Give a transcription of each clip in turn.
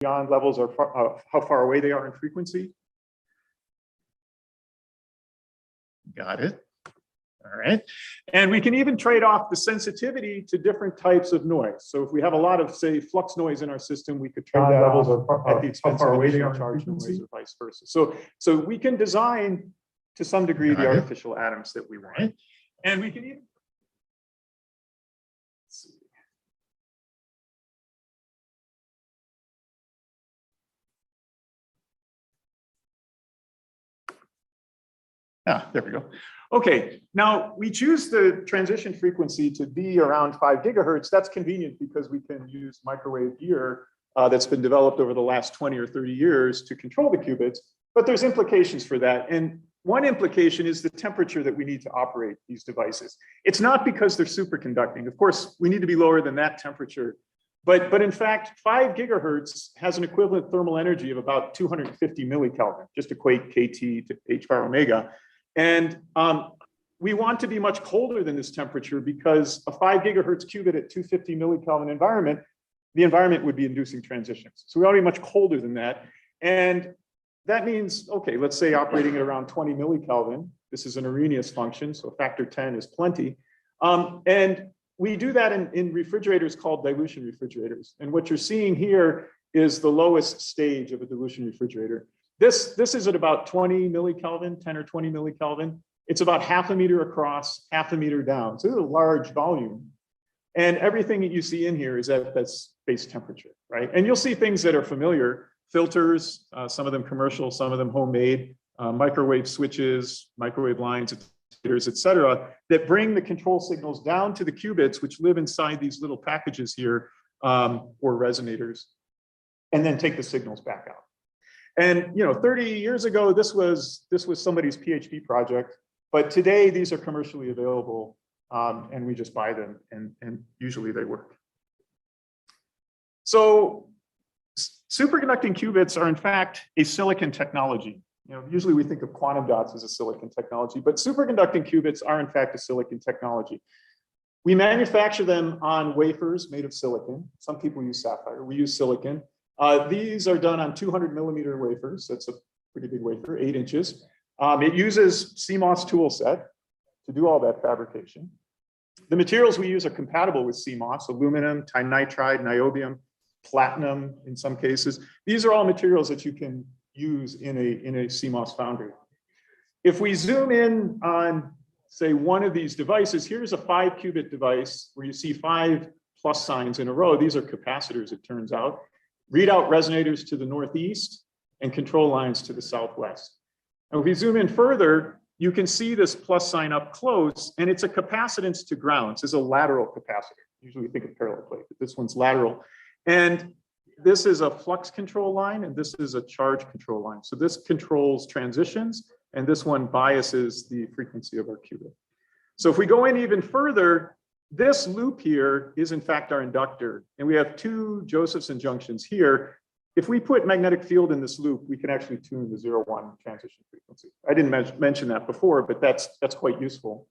beyond levels or how far away they are in frequency. Got it. All right. And we can even trade off the sensitivity to different types of noise. So if we have a lot of, say, flux noise in our system, we could trade that levels at the expense of additional charge noise or vice versa. So we can design to some degree the artificial atoms that we want. And we can even, let's see. There we go. Okay, now we choose the transition frequency to be around 5 gigahertz. That's convenient because we can use microwave gear that's been developed over the last 20 or 30 years to control the qubits, but there's implications for that. And one implication is the temperature that we need to operate these devices. It's not because they're superconducting. Of course, we need to be lower than that temperature. But in fact, 5 gigahertz has an equivalent thermal energy of about 250 millikelvin. Just equate KT to H bar omega. And we want to be much colder than this temperature because a 5 gigahertz qubit at 250 millikelvin environment, the environment would be inducing transitions. So we want to be much colder than that. And that means, okay, let's say operating at around 20 millikelvin. This is an Arrhenius function, so a factor 10 is plenty. And we do that in refrigerators called dilution refrigerators. And what you're seeing here is the lowest stage of a dilution refrigerator. This is at about 20 millikelvin, 10 or 20 millikelvin. It's about half a meter across, half a meter down. So it's a large volume. And everything that you see in here is at that space temperature, right? And you'll see things that are familiar, filters, some of them commercial, some of them homemade, microwave switches, microwave lines, et cetera, that bring the control signals down to the qubits, which live inside these little packages here, or resonators, and then take the signals back out. And 30 years ago, this was somebody's PhD project, but today these are commercially available, and we just buy them, and usually they work. So superconducting qubits are in fact a silicon technology. Usually we think of quantum dots as a silicon technology, but superconducting qubits are in fact a silicon technology. We manufacture them on wafers made of silicon. Some people use sapphire. We use silicon. These are done on 200 millimeter wafers. That's a pretty big wafer, 8 inches. It uses CMOS tool set to do all that fabrication. The materials we use are compatible with CMOS: aluminum, tinitride, niobium, platinum in some cases. These are all materials that you can use in a CMOS foundry. If we zoom in on, say, one of these devices, here's a 5 qubit device where you see 5 plus signs in a row. These are capacitors, it turns out. Readout resonators to the northeast and control lines to the southwest. And if we zoom in further, you can see this plus sign up close, and it's a capacitance to ground. This is a lateral capacitor. Usually we think of parallel plate, but this one's lateral. And this is a flux control line, and this is a charge control line. So this controls transitions, and this one biases the frequency of our qubit. So if we go in even further, this loop here is in fact our inductor, and we have 2 Josephson junctions here. If we put magnetic field in this loop, we can actually tune the 0-1 transition frequency. I didn't mention that before, but that's quite useful.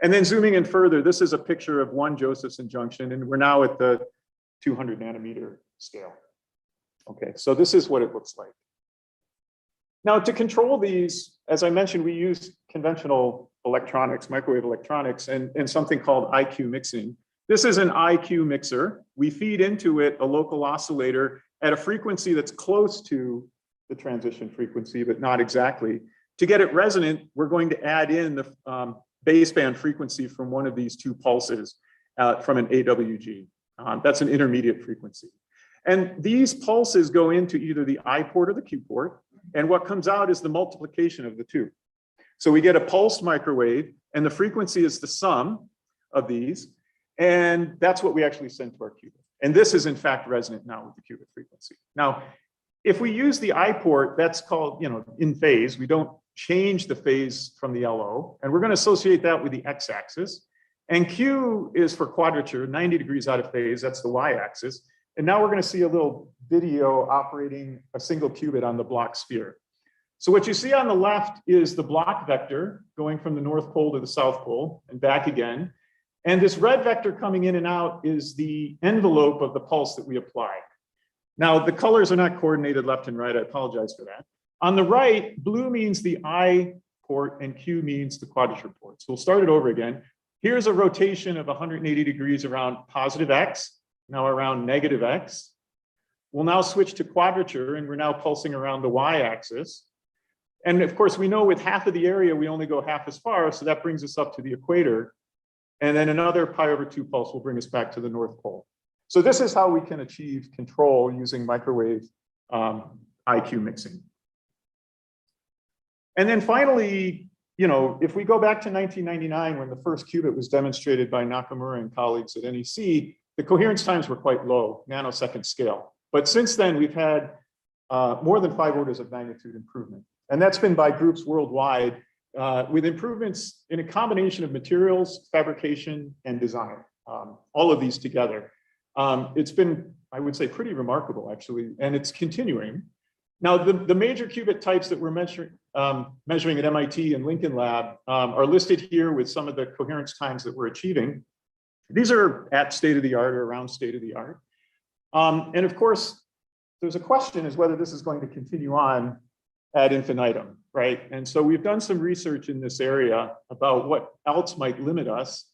And then zooming in further, this is a picture of 1 Josephson junction, and we're now at the 200 nanometer scale. Okay, so this is what it looks like. Now, to control these, as I mentioned, we use conventional electronics, microwave electronics, and something called IQ mixing. This is an IQ mixer. We feed into it a local oscillator at a frequency that's close to the transition frequency, but not exactly. To get it resonant, we're going to add in the baseband frequency from one of these 2 pulses from an AWG. That's an intermediate frequency. And these pulses go into either the I port or the Q port, and what comes out is the multiplication of the 2. So we get a pulsed microwave, and the frequency is the sum of these, and that's what we actually send to our qubit. And this is in fact resonant now with the qubit frequency. Now, if we use the I port, that's called, in phase. We don't change the phase from the LO, and we're going to associate that with the x-axis. And Q is for quadrature, 90 degrees out of phase. That's the y-axis. And now we're going to see a little video operating a single qubit on the Bloch sphere. So what you see on the left is the Bloch vector going from the North Pole to the South Pole and back again. And this red vector coming in and out is the envelope of the pulse that we applied. Now, the colors are not coordinated left and right. I apologize for that. On the right, blue means the I port and Q means the quadrature port. So we'll start it over again. Here's a rotation of 180 degrees around positive X, now around negative X. We'll now switch to quadrature, and we're now pulsing around the Y-axis. And of course, we know with half of the area, we only go half as far, so that brings us up to the equator. And then another pi/2 pulse will bring us back to the North Pole. So this is how we can achieve control using microwave IQ mixing. And then finally, if we go back to 1999, when the first qubit was demonstrated by Nakamura and colleagues at NEC, the coherence times were quite low, nanosecond scale. But since then, we've had more than 5 orders of magnitude improvement. And that's been by groups worldwide with improvements in a combination of materials, fabrication, and design, all of these together. It's been, I would say, pretty remarkable, actually, and it's continuing. Now, the major qubit types that we're measuring at MIT and Lincoln Lab are listed here with some of the coherence times that we're achieving. These are at state-of-the-art or around state-of-the-art. And of course, there's a question is whether this is going to continue on ad infinitum, right? And so we've done some research in this area about what else might limit us.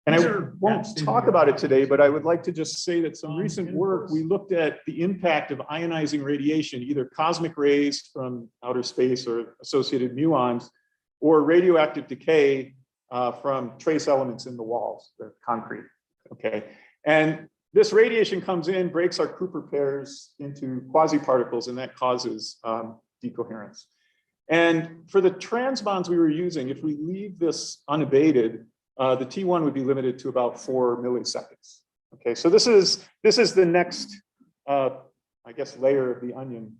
And I won't talk about it today, but I would like to just say that some recent work, we looked at the impact of ionizing radiation, either cosmic rays from outer space or associated muons, or radioactive decay from trace elements in the walls, the concrete, okay? And this radiation comes in, breaks our Cooper pairs into quasi-particles, and that causes decoherence. And for the transbonds we were using, if we leave this unabated, the T1 would be limited to about 4 milliseconds. Okay, so this is the next, I guess, layer of the onion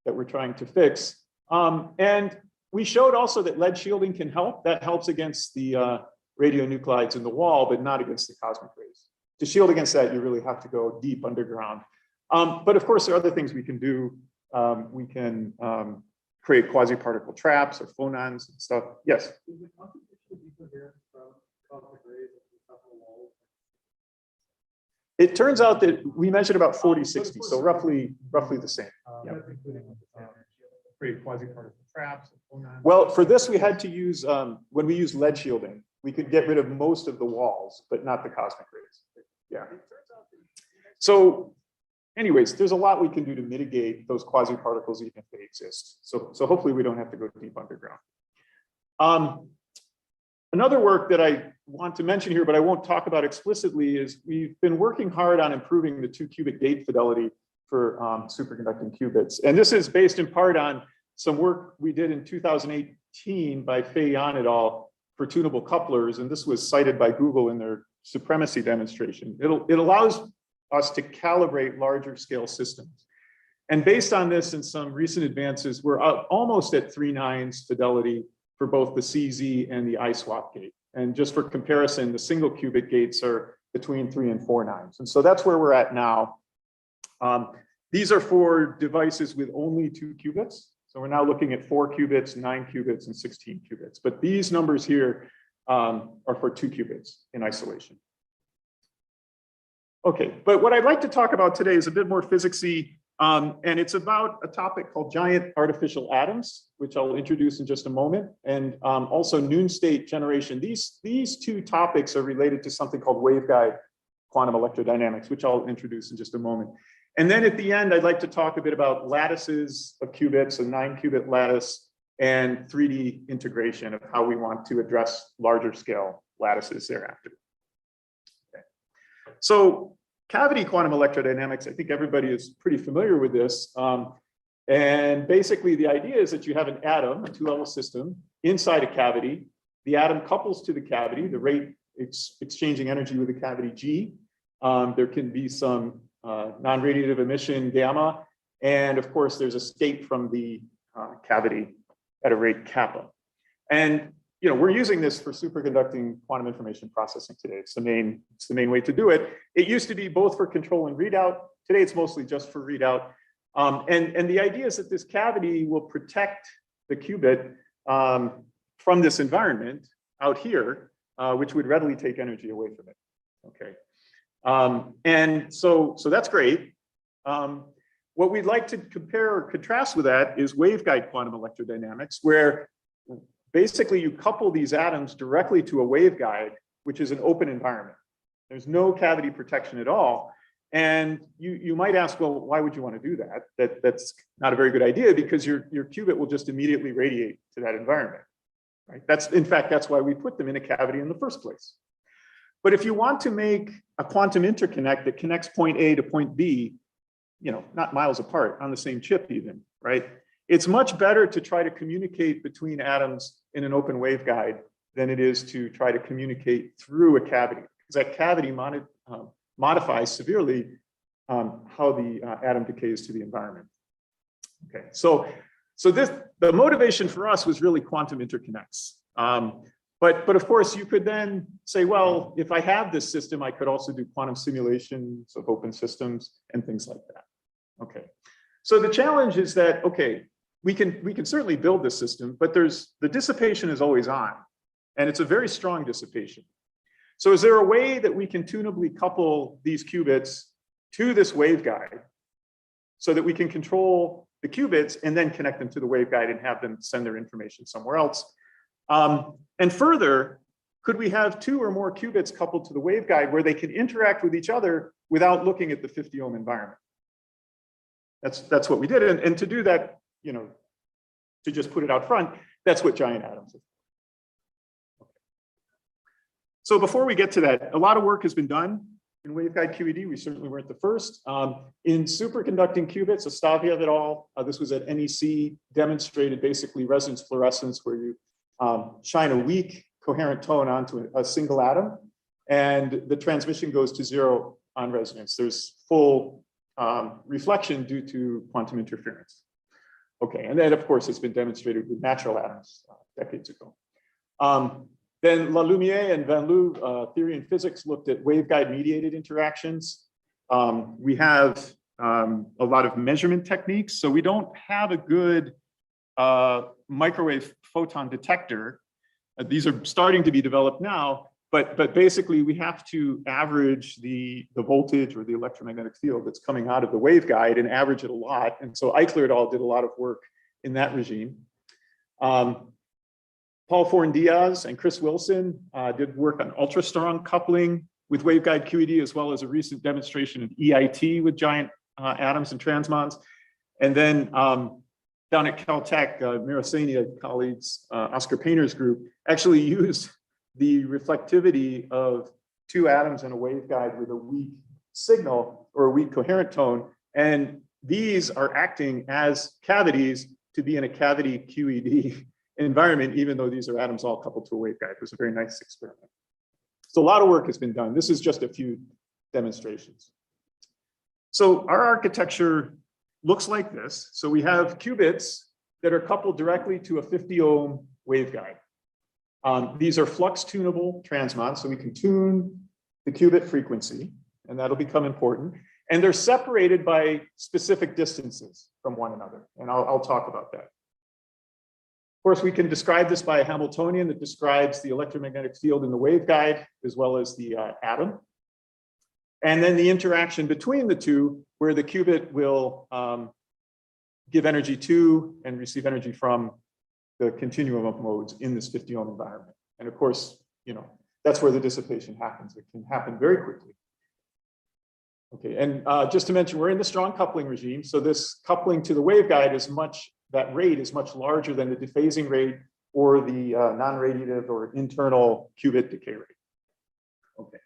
that we're trying to fix. And we showed also that lead shielding can help. That helps against the radionuclides in the wall, but not against the cosmic rays. To shield against that, you really have to go deep underground. But of course, there are other things we can do. We can create quasi-particle traps or phonons and stuff. Yes? It turns out that we measured about 40-60, so roughly the same. Yeah. Create quasi-particle traps. Well, for this, we had to use, when we use lead shielding, we could get rid of most of the walls, but not the cosmic rays. Yeah. So anyways, there's a lot we can do to mitigate those quasi-particles even if they exist. So hopefully we don't have to go deep underground. Another work that I want to mention here, but I won't talk about explicitly, is we've been working hard on improving the 2-qubit gate fidelity for superconducting qubits. And this is based in part on some work we did in 2018 by Fei Yan et al. For tunable couplers. And this was cited by Google in their supremacy demonstration. It allows us to calibrate larger scale systems. And based on this and some recent advances, we're almost at 3 nines fidelity for both the CZ and the I-swap gate. And just for comparison, the single qubit gates are between 3 and 4 nines. And so that's where we're at now. These are for devices with only 2 qubits. So we're now looking at 4 qubits, 9 qubits, and 16 qubits. But these numbers here are for 2 qubits in isolation. Okay, but what I'd like to talk about today is a bit more physicsy, and it's about a topic called giant artificial atoms, which I'll introduce in just a moment, and also noon state generation. These two topics are related to something called waveguide quantum electrodynamics, which I'll introduce in just a moment. And then at the end, I'd like to talk a bit about lattices of qubits, a 9-qubit lattice, and 3D integration of how we want to address larger scale lattices thereafter. Okay. So cavity quantum electrodynamics, I think everybody is pretty familiar with this. And basically the idea is that you have an atom, a 2-level system, inside a cavity. The atom couples to the cavity, the rate exchanging energy with the cavity G. There can be some non-radiative emission gamma, and of course there's escape from the cavity at a rate kappa. And we're using this for superconducting quantum information processing today. It's the main way to do it. It used to be both for control and readout. Today it's mostly just for readout. And the idea is that this cavity will protect the qubit from this environment out here, which would readily take energy away from it. Okay. And so that's great. What we'd like to compare or contrast with that is waveguide quantum electrodynamics, where basically you couple these atoms directly to a waveguide, which is an open environment. There's no cavity protection at all. And you might ask, well, why would you want to do that? That's not a very good idea, because your qubit will just immediately radiate to that environment. Right? In fact, that's why we put them in a cavity in the first place. But if you want to make a quantum interconnect that connects point A to point B, not miles apart on the same chip even, right? It's much better to try to communicate between atoms in an open waveguide than it is to try to communicate through a cavity, because that cavity modifies severely how the atom decays to the environment. Okay, so the motivation for us was really quantum interconnects. But of course, you could then say, well, if I have this system, I could also do quantum simulations of open systems and things like that. Okay, so the challenge is that, okay, we can certainly build this system, but the dissipation is always on, and it's a very strong dissipation. So is there a way that we can tunably couple these qubits to this waveguide so that we can control the qubits and then connect them to the waveguide and have them send their information somewhere else? And further, could we have 2 or more qubits coupled to the waveguide where they can interact with each other without looking at the 50 ohm environment? That's what we did. And to do that, to just put it out front, that's what giant atoms are. Okay. So before we get to that, a lot of work has been done in waveguide QED. We certainly weren't the first. In superconducting qubits, Ostaviev et al., this was at NEC, demonstrated basically resonance fluorescence, where you shine a weak coherent tone onto a single atom, and the transmission goes to 0 on resonance. There's full reflection due to quantum interference. Okay, and then of course it's been demonstrated with natural atoms decades ago. Then Lalumiere and Van Loo, theory and physics, looked at waveguide mediated interactions. We have a lot of measurement techniques, so we don't have a good microwave photon detector. These are starting to be developed now, but basically we have to average the voltage or the electromagnetic field that's coming out of the waveguide and average it a lot. And so Eichler et al. Did a lot of work in that regime. Paul Foran-Diaz and Chris Wilson did work on ultra-strong coupling with waveguide QED, as well as a recent demonstration of EIT with giant atoms and transmons. And then down at Caltech, Mirasenia colleagues, Oscar Painter's group, actually used the reflectivity of 2 atoms in a waveguide with a weak signal or a weak coherent tone. And these are acting as cavities to be in a cavity QED environment, even though these are atoms all coupled to a waveguide. It was a very nice experiment. So a lot of work has been done. This is just a few demonstrations. So our architecture looks like this. So we have qubits that are coupled directly to a 50 ohm waveguide. These are flux tunable transmons, so we can tune the qubit frequency, and that'll become important. And they're separated by specific distances from one another, and I'll talk about that. Of course, we can describe this by a Hamiltonian that describes the electromagnetic field in the waveguide, as well as the atom. And then the interaction between the two, where the qubit will give energy to and receive energy from the continuum of modes in this 50 ohm environment. And of course, that's where the dissipation happens. It can happen very quickly. Okay, and just to mention, we're in the strong coupling regime. So this coupling to the waveguide is that rate is much larger than the dephasing rate or the non-radiative or internal qubit decay rate. Okay,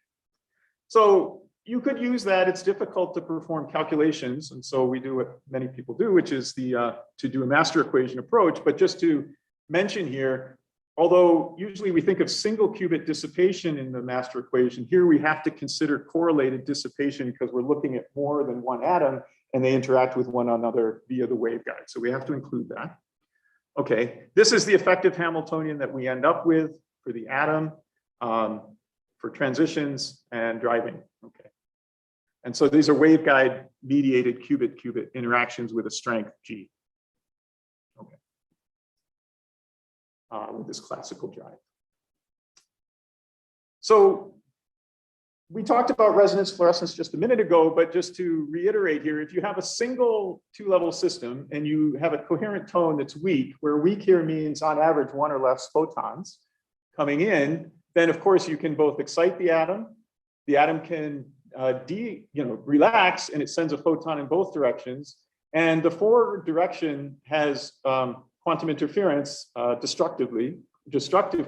so you could use that. It's difficult to perform calculations, and so we do what many people do, which is to do a master equation approach. But just to mention here, although usually we think of single qubit dissipation in the master equation, here we have to consider correlated dissipation because we're looking at more than one atom and they interact with one another via the waveguide. So we have to include that. Okay, this is the effective Hamiltonian that we end up with for the atom, for transitions and driving. Okay. And so these are waveguide mediated qubit-qubit interactions with a strength G. Okay. With this classical drive. So we talked about resonance fluorescence just a minute ago, but just to reiterate here, if you have a single two-level system and you have a coherent tone that's weak, where weak here means on average one or less photons coming in, then of course you can both excite the atom can relax, and it sends a photon in both directions. And the forward direction has quantum interference, destructive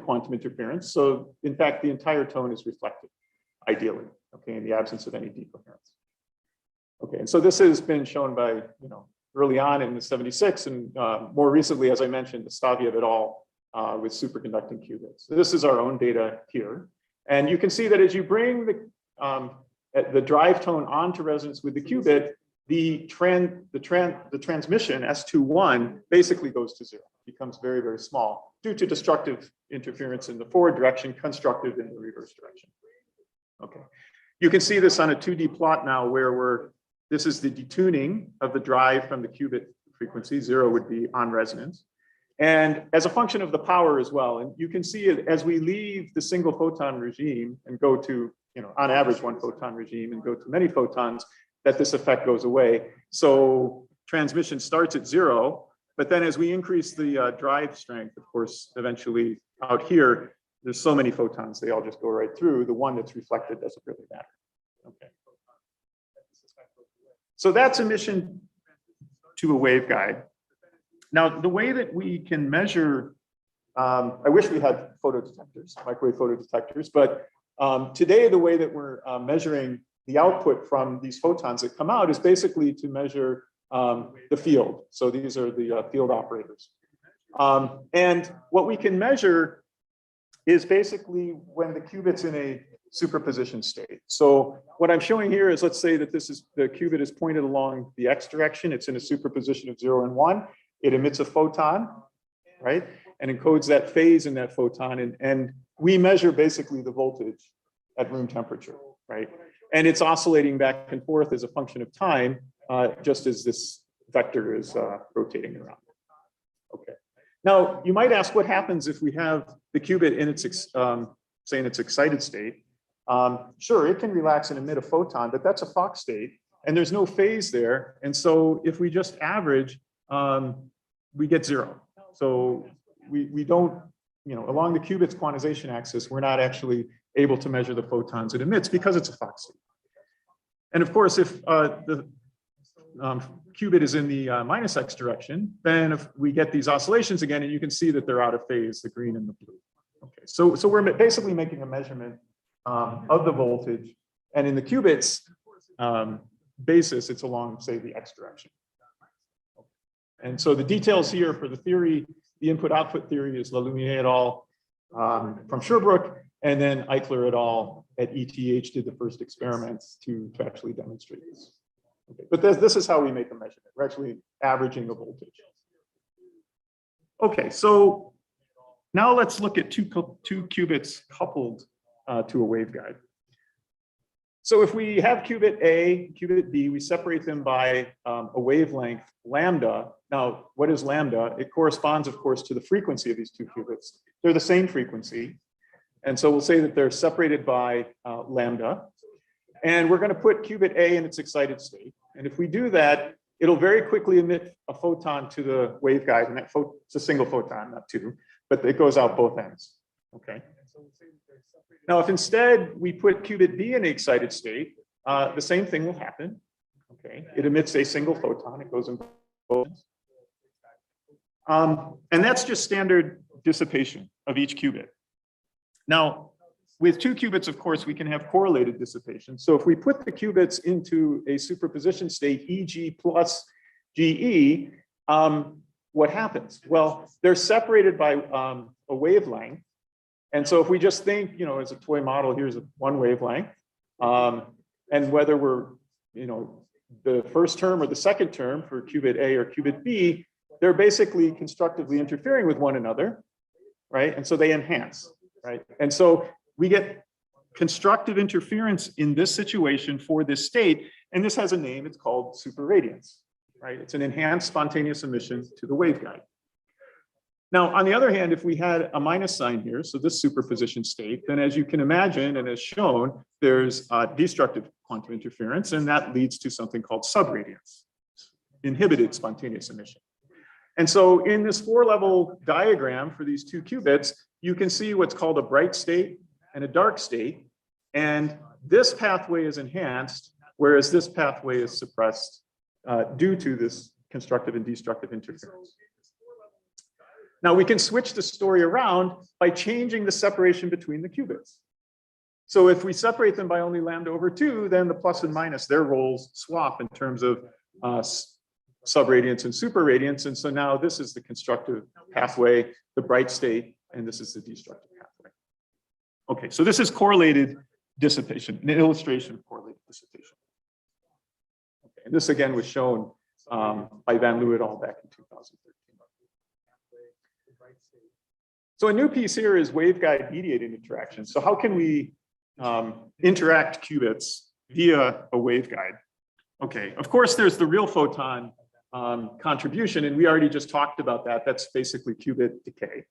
quantum interference. So in fact, the entire tone is reflected, ideally, okay, in the absence of any decoherence. Okay, and so this has been shown by, early on in the 76, and more recently, as I mentioned, Staviev et al. With superconducting qubits. So this is our own data here. And you can see that as you bring the drive tone onto resonance with the qubit, the transmission S21 basically goes to zero, becomes very, very small due to destructive interference in the forward direction, constructive in the reverse direction. Okay, you can see this on a 2D plot now where this is the detuning of the drive from the qubit frequency. Zero would be on resonance. And as a function of the power as well. And you can see it as we leave the single photon regime and go to, on average one photon regime and go to many photons, that this effect goes away. So transmission starts at zero, but then as we increase the drive strength, of course, eventually out here, there's so many photons, they all just go right through. The one that's reflected doesn't really matter. Okay. So that's emission to a waveguide. Now, the way that we can measure, I wish we had photodetectors, microwave photodetectors, but today the way that we're measuring the output from these photons that come out is basically to measure the field. So these are the field operators. And what we can measure is basically when the qubit's in a superposition state. So what I'm showing here is, let's say that the qubit is pointed along the x direction. It's in a superposition of 0 and 1. It emits a photon, right? And encodes that phase in that photon. And we measure basically the voltage at room temperature, right? And it's oscillating back and forth as a function of time, just as this vector is rotating around. Okay. Now, you might ask what happens if we have the qubit in its, say in its excited state. Sure, it can relax and emit a photon, but that's a Fock state, and there's no phase there. And so if we just average, we get zero. So we don't, along the qubit's quantization axis, we're not actually able to measure the photons it emits because it's a Fock state. And of course, if the qubit is in the minus x direction, then if we get these oscillations again, and you can see that they're out of phase, the green and the blue. Okay, so we're basically making a measurement of the voltage, and in the qubit's basis, it's along, say, the x direction. And so the details here for the theory, the input-output theory is Lalumiere et al. From Sherbrooke, and then Eichler et al. At ETH did the first experiments to actually demonstrate this. Okay. But this is how we make a measurement. We're actually averaging the voltage. Okay, so now let's look at two qubits coupled to a waveguide. So if we have qubit A, qubit B, we separate them by a wavelength lambda. Now, what is lambda? It corresponds, of course, to the frequency of these two qubits. They're the same frequency. And so we'll say that they're separated by lambda. And we're going to put qubit A in its excited state. And if we do that, it'll very quickly emit a photon to the waveguide. And that it's a single photon, not two, but it goes out both ends. Okay. Now, if instead we put qubit B in the excited state, the same thing will happen. Okay, it emits a single photon. It goes in both ends. And that's just standard dissipation of each qubit. Now, with two qubits, of course, we can have correlated dissipation. So if we put the qubits into a superposition state, EG plus GE, what happens? Well, they're separated by a wavelength. And so if we just think, as a toy model, here's one wavelength, and whether we're, the first term or the second term for qubit A or qubit B, they're basically constructively interfering with one another, right? And so they enhance, right? And so we get constructive interference in this situation for this state, and this has a name. It's called superradiance, right? It's an enhanced spontaneous emission to the waveguide. Now, on the other hand, if we had a minus sign here, so this superposition state, then as you can imagine, and as shown, there's destructive quantum interference, and that leads to something called subradiance, inhibited spontaneous emission. And so in this 4-level diagram for these two qubits, you can see what's called a bright state and a dark state. And this pathway is enhanced, whereas this pathway is suppressed due to this constructive and destructive interference. Now we can switch the story around by changing the separation between the qubits. So if we separate them by only λ/2, then the plus and minus, their roles swap in terms of subradiance and superradiance. And so now this is the constructive pathway, the bright state, and this is the destructive pathway. Okay, so this is correlated dissipation, an illustration of correlated dissipation. Okay, and this again was shown by Van Leeuwen et al. Back in 2013. So a new piece here is waveguide mediated interaction. So how can we interact qubits via a waveguide? Okay, of course, there's the real photon contribution, and we already just talked about that. That's basically qubit decay.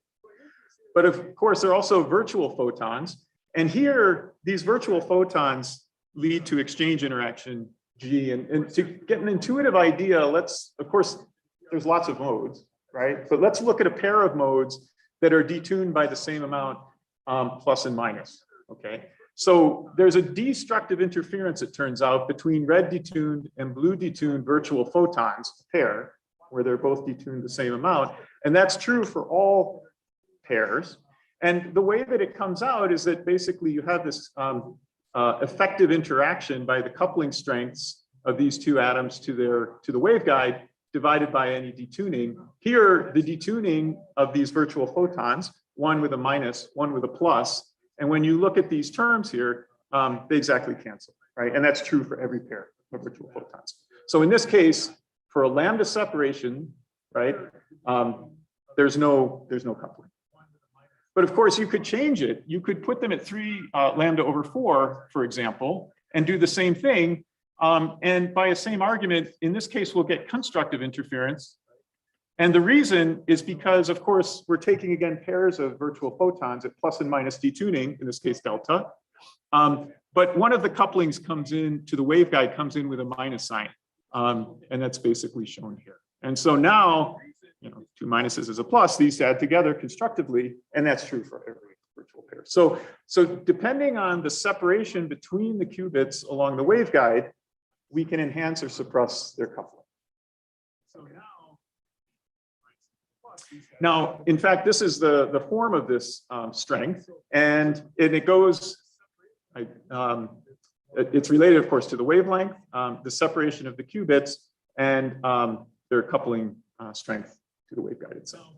But of course, there are also virtual photons. And here, these virtual photons lead to exchange interaction G. And to get an intuitive idea, of course, there's lots of modes, right? But let's look at a pair of modes that are detuned by the same amount, plus and minus, okay? So there's a destructive interference, it turns out, between red detuned and blue detuned virtual photons, pair, where they're both detuned the same amount. And that's true for all pairs. And the way that it comes out is that basically you have this effective interaction by the coupling strengths of these two atoms to the waveguide divided by any detuning. Here, the detuning of these virtual photons, one with a minus, one with a plus. And when you look at these terms here, they exactly cancel, right? And that's true for every pair of virtual photons. So in this case, for a lambda separation, right, there's no coupling. But of course, you could change it. You could put them at 3 λ/4, for example, and do the same thing. And by a same argument, in this case, we'll get constructive interference. And the reason is because, of course, we're taking, again, pairs of virtual photons at plus and minus detuning, in this case, delta. But one of the couplings comes in to the waveguide, comes in with a minus sign. And that's basically shown here. And so now, you know, 2 minuses is a plus, these add together constructively, and that's true for every virtual pair. So depending on the separation between the qubits along the waveguide, we can enhance or suppress their coupling. Okay. Now, in fact, this is the form of this strength, and it goes, it's related, of course, to the wavelength, the separation of the qubits, and their coupling strength to the waveguide itself.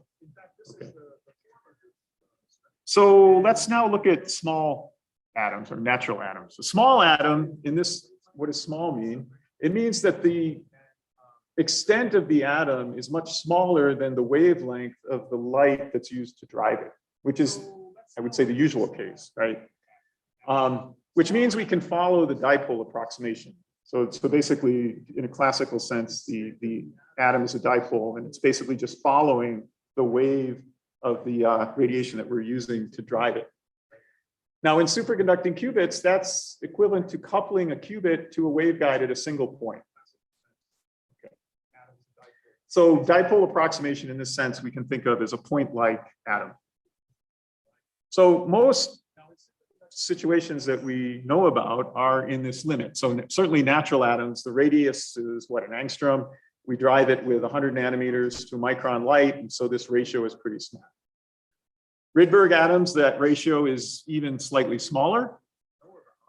Okay. So let's now look at small atoms or natural atoms. A small atom, in this, what does small mean? It means that the extent of the atom is much smaller than the wavelength of the light that's used to drive it, which is, I would say, the usual case, right? Which means we can follow the dipole approximation. So basically, in a classical sense, the atom is a dipole, and it's basically just following the wave of the radiation that we're using to drive it. Now, in superconducting qubits, that's equivalent to coupling a qubit to a waveguide at a single point. Okay. So dipole approximation, in this sense, we can think of as a point-like atom. So most situations that we know about are in this limit. So certainly natural atoms, the radius is what, an angstrom. We drive it with 100 nanometers to a micron light, and so this ratio is pretty small. Rydberg atoms, that ratio is even slightly smaller.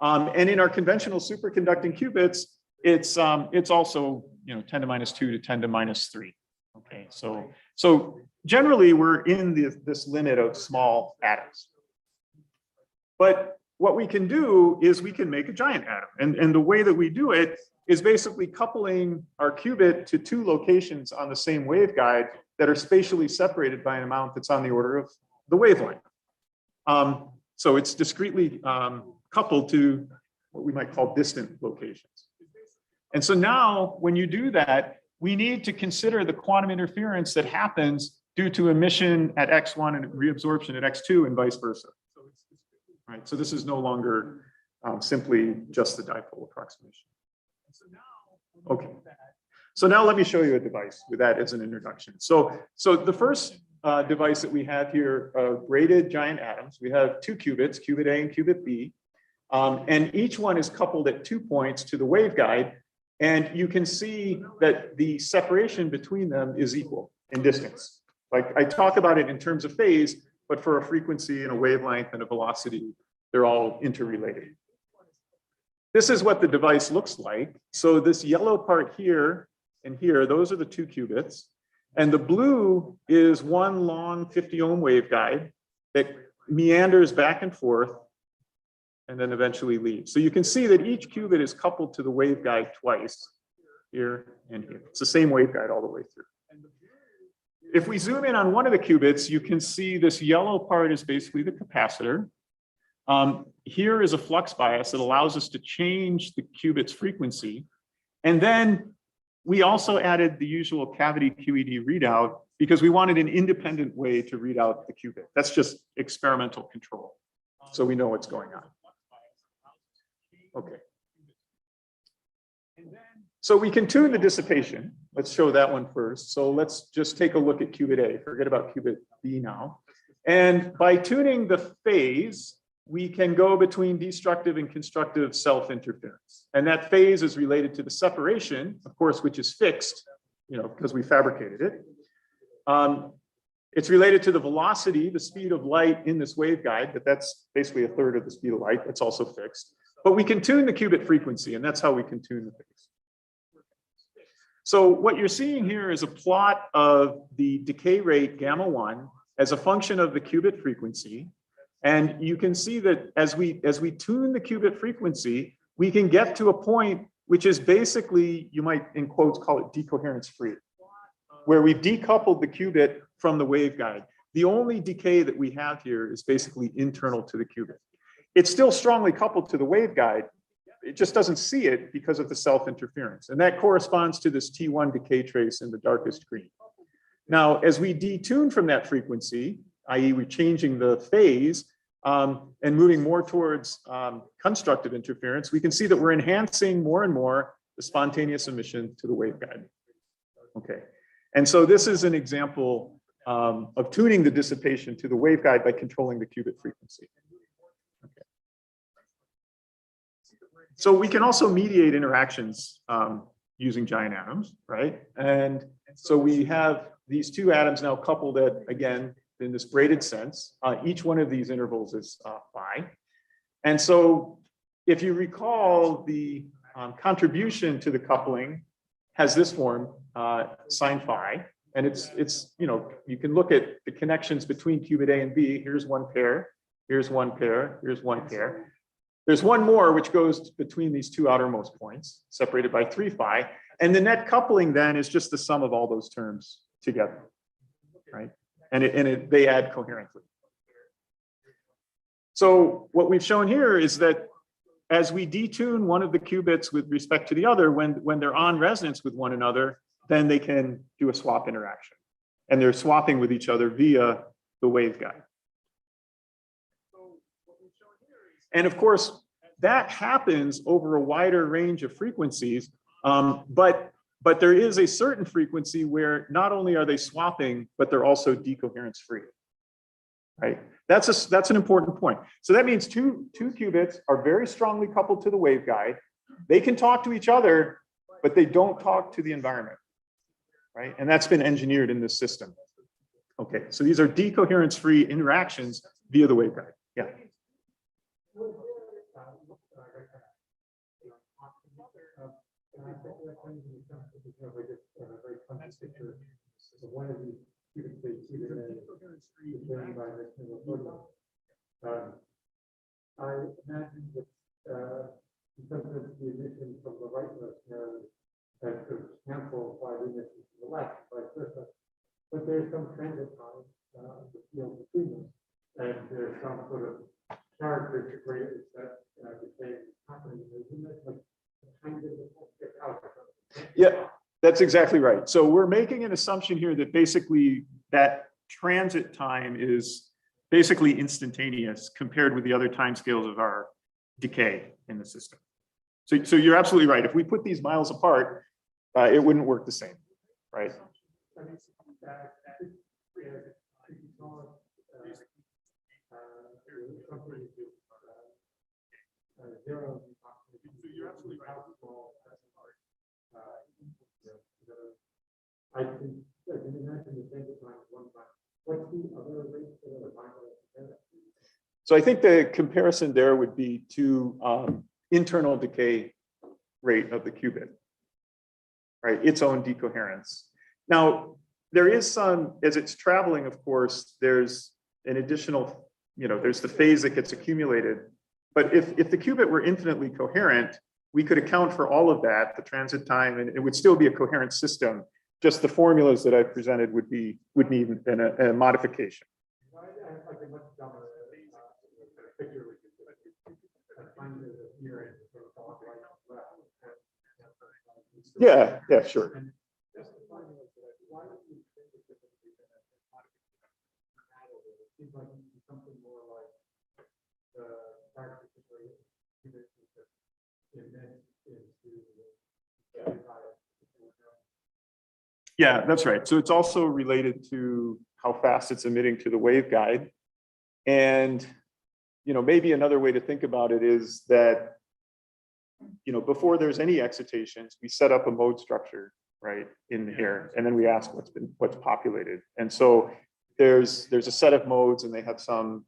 And in our conventional superconducting qubits, it's also, you know, 10 to minus 2 to 10 to minus 3. Okay, so generally we're in this limit of small atoms. But what we can do is we can make a giant atom. And the way that we do it is basically coupling our qubit to 2 locations on the same waveguide that are spatially separated by an amount that's on the order of the wavelength. So it's discretely coupled to what we might call distant locations. And so now when you do that, we need to consider the quantum interference that happens due to emission at x1 and reabsorption at x2 and vice versa. Right, so this is no longer simply just the dipole approximation. Okay, so now let me show you a device with that as an introduction. So the first device that we have here, braided giant atoms. We have two qubits, qubit A and qubit B, and each one is coupled at 2 points to the waveguide, and you can see that the separation between them is equal in distance. Like I talk about it in terms of phase, but for a frequency and a wavelength and a velocity, they're all interrelated. This is what the device looks like. So this yellow part here and here, those are the two qubits. And the blue is one long 50 ohm waveguide that meanders back and forth and then eventually leaves. So you can see that each qubit is coupled to the waveguide twice, here and here. It's the same waveguide all the way through. If we zoom in on one of the qubits, you can see this yellow part is basically the capacitor. Here is a flux bias that allows us to change the qubit's frequency. And then we also added the usual cavity QED readout because we wanted an independent way to read out the qubit. That's just experimental control, so we know what's going on. Okay. So we can tune the dissipation. Let's show that one first. So let's just take a look at qubit A. Forget about qubit B now. And by tuning the phase, we can go between destructive and constructive self-interference. And that phase is related to the separation, of course, which is fixed, because we fabricated it. It's related to the velocity, the speed of light in this waveguide, but that's basically a third of the speed of light. That's also fixed. But we can tune the qubit frequency, and that's how we can tune the phase. So what you're seeing here is a plot of the decay rate gamma 1 as a function of the qubit frequency. And you can see that as we tune the qubit frequency, we can get to a point which is basically, you might in quotes call it decoherence free, where we've decoupled the qubit from the waveguide. The only decay that we have here is basically internal to the qubit. It's still strongly coupled to the waveguide. It just doesn't see it because of the self-interference. And that corresponds to this T1 decay trace in the darkest green. Now, as we detune from that frequency, i.e. we're changing the phase and moving more towards constructive interference, we can see that we're enhancing more and more the spontaneous emission to the waveguide. Okay, and so this is an example of tuning the dissipation to the waveguide by controlling the qubit frequency. Okay. So we can also mediate interactions using giant atoms, right? And so we have these two atoms now coupled at, again, in this braided sense. Each one of these intervals is phi. And so if you recall, the contribution to the coupling has this form, sine phi. And it's you can look at the connections between qubit A and B. Here's one pair, here's one pair, here's one pair. There's one more which goes between these two outermost points, separated by 3 phi. And the net coupling then is just the sum of all those terms together, right? And they add coherently. So what we've shown here is that as we detune one of the qubits with respect to the other, when they're on resonance with one another, then they can do a swap interaction. And they're swapping with each other via the waveguide. And of course, that happens over a wider range of frequencies, but there is a certain frequency where not only are they swapping, but they're also decoherence free, right? That's an important point. So that means two qubits are very strongly coupled to the waveguide. They can talk to each other, but they don't talk to the environment, right? And that's been engineered in this system. Okay, so these are decoherence free interactions via the waveguide. Yeah. I imagine that because of the emission from the rightmost node that could cancel by the emission from the left, vice versa. But there's some transit time the field between them, and there's some sort of characteristic rate that the same happening. Isn't it like kind of Yeah, that's exactly right. So we're making an assumption here that basically that transit time is basically instantaneous compared with the other time scales of our decay in the system. So you're absolutely right. If we put these miles apart, it wouldn't work the same, right? You're absolutely right. I can imagine the same time one time. What's the other rate for the final? So I think the comparison there would be to internal decay rate of the qubit, right? Its own decoherence. Now, there is some, as it's traveling, of course, there's an additional, there's the phase that gets accumulated. But if the qubit were infinitely coherent, we could account for all of that, the transit time, and it would still be a coherent system. Just the formulas that I presented would need a modification. Yeah, sure. Yeah, that's right. So it's also related to how fast it's emitting to the waveguide. And, maybe another way to think about it is that, before there's any excitations, we set up a mode structure, right, in here, and then we ask what's populated. And so there's a set of modes, and they have some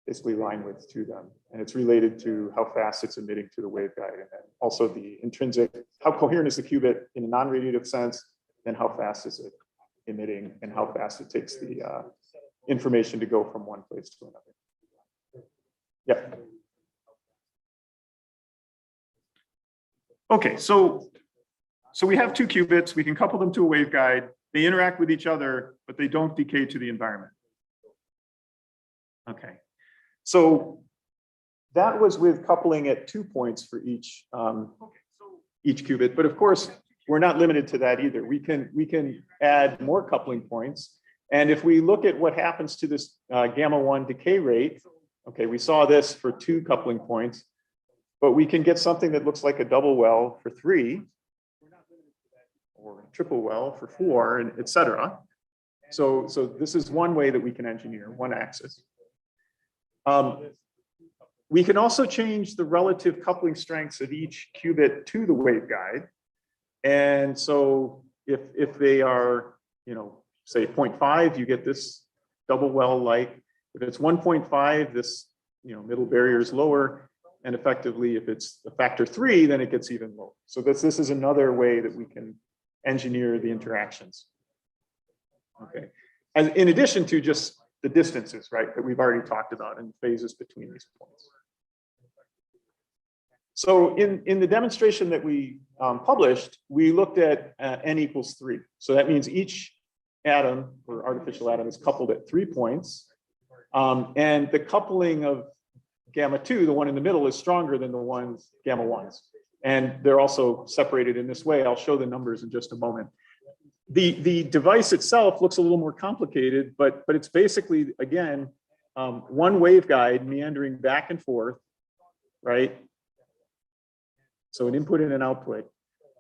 basically line width to them, and it's related to how fast it's emitting to the waveguide, and then also the intrinsic, how coherent is the qubit in a non-radiative sense, and how fast is it emitting, and how fast it takes the information to go from one place to another. Yeah. Okay, so we have two qubits. We can couple them to a waveguide. They interact with each other, but they don't decay to the environment. Okay, so that was with coupling at 2 points for each qubit. But of course, we're not limited to that either. We can add more coupling points. And if we look at what happens to this gamma 1 decay rate, okay, we saw this for 2 coupling points, but we can get something that looks like a double well for 3, or a triple well for 4, and et cetera. So this is one way that we can engineer one axis. We can also change the relative coupling strengths of each qubit to the waveguide. And so if they are, say 0.5, you get this double well like. If it's 1.5, this middle barrier is lower. And effectively, if it's a factor 3, then it gets even lower. So this is another way that we can engineer the interactions. Okay. And in addition to just the distances, right, that we've already talked about and phases between these points. So in the demonstration that we published, we looked at n equals 3. So that means each atom or artificial atom is coupled at 3 points. And the coupling of gamma 2, the one in the middle, is stronger than the ones gamma 1s. And they're also separated in this way. I'll show the numbers in just a moment. The device itself looks a little more complicated, but it's basically, again, one waveguide meandering back and forth, right? So an input and an output,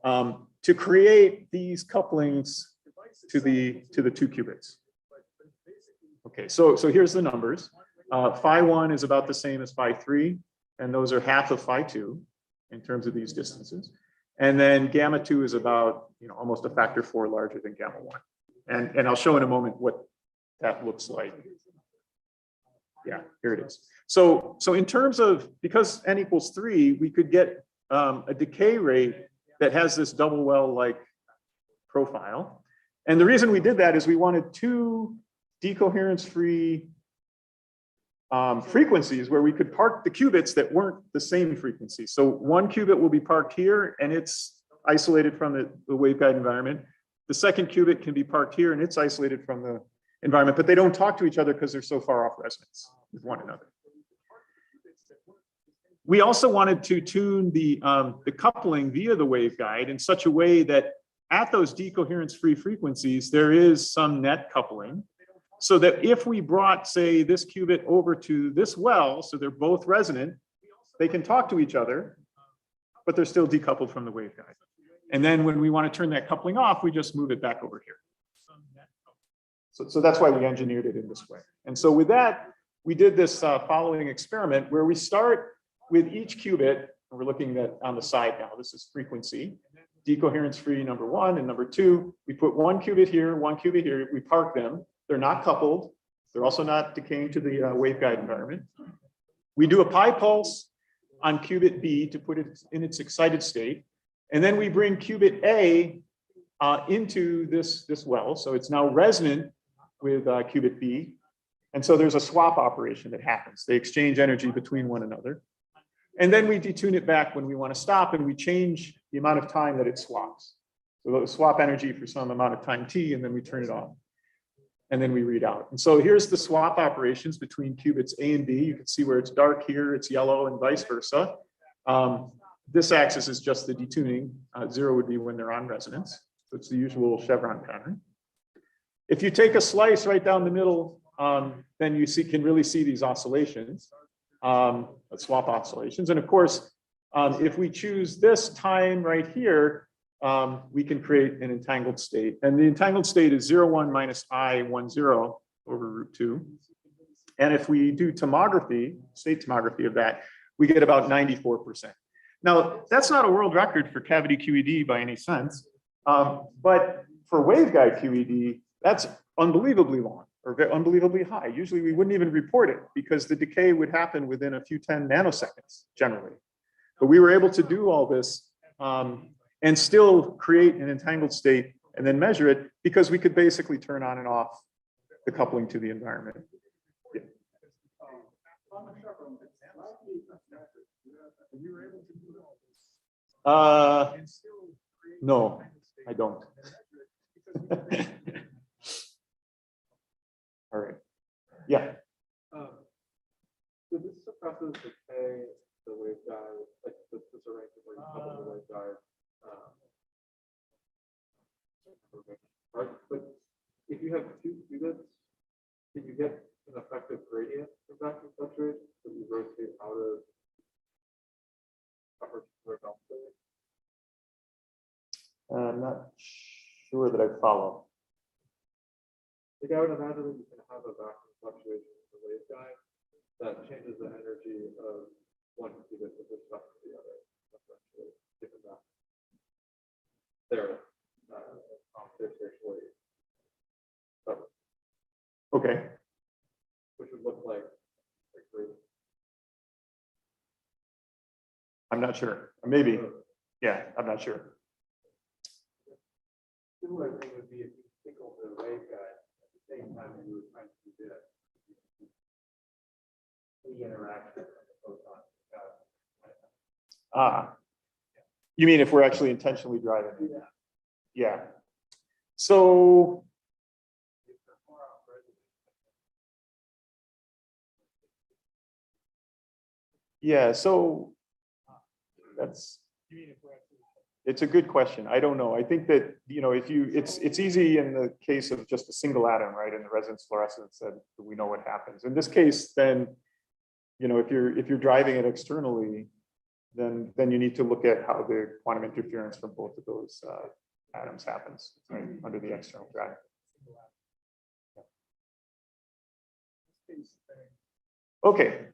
to create these couplings to the 2 qubits. Okay, so here's the numbers. Phi 1 is about the same as Phi 3, and those are half of Phi 2 in terms of these distances. And then gamma 2 is about almost a factor 4 larger than gamma 1. And I'll show in a moment what that looks like. Yeah, here it is. So in terms of, because n equals 3, we could get a decay rate that has this double well-like profile. And the reason we did that is we wanted 2 decoherence-free frequencies where we could park the qubits that weren't the same frequency. So one qubit will be parked here and it's isolated from the waveguide environment. The second qubit can be parked here and it's isolated from the environment, but they don't talk to each other because they're so far off resonance with one another. We also wanted to tune the coupling via the waveguide in such a way that at those decoherence-free frequencies, there is some net coupling. So that if we brought, say, this qubit over to this well, so they're both resonant, they can talk to each other, but they're still decoupled from the waveguide. And then when we want to turn that coupling off, we just move it back over here. So that's why we engineered it in this way. And so with that, we did this following experiment where we start with each qubit, and we're looking at on the side now, this is frequency, decoherence-free number 1 and number 2. We put one qubit here, we park them. They're not coupled. They're also not decaying to the waveguide environment. We do a pi pulse on qubit B to put it in its excited state. And then we bring qubit A into this well. So it's now resonant with qubit B. And so there's a swap operation that happens. They exchange energy between one another. And then we detune it back when we want to stop, and we change the amount of time that it swaps. So we'll swap energy for some amount of time t, and then we turn it off. And then we read out. And so here's the swap operations between qubits A and B. You can see where it's dark here, it's yellow, and vice versa. This axis is just the detuning. 0 would be when they're on resonance. So it's the usual chevron pattern. If you take a slice right down the middle, then you can really see these oscillations, swap oscillations. And of course, if we choose this time right here, we can create an entangled state. And the entangled state is 0, 1 minus I 1, 0 over root 2. And if we do tomography, state tomography of that, we get about 94%. Now, that's not a world record for cavity QED by any sense, but for waveguide QED, that's unbelievably long or unbelievably high. Usually we wouldn't even report it because the decay would happen within a few 10 nanoseconds generally. But we were able to do all this and still create an entangled state and then measure it because we could basically turn on and off the coupling to the environment. Yeah. No, I don't. All right. Yeah. So this suppresses decay the waveguide, like this arrangement where you couple the waveguide. But if you have two qubits, can you get an effective gradient of vacuum fluctuation? So you rotate out of upper downstairs? I'm not sure that I follow. Like I would imagine that you can have a vacuum fluctuation in the waveguide that changes the energy of one qubit with respect to the other. Essentially, given that they're computationally separate. Okay. Which would look like gradient. I'm not sure. Maybe. Yeah, I'm not sure. Similar thing would be if you tickled the waveguide at the same time you were trying to do the interaction of the photon. You mean if we're actually intentionally driving? Yeah. So yeah, so that's, it's a good question. I don't know. I think that, you know, if you, it's easy in the case of just a single atom, right? In the resonance fluorescence, that we know what happens. In this case, then, you know, if you're driving it externally, then you need to look at how the quantum interference from both of those atoms happens, right, under the external drive. Okay.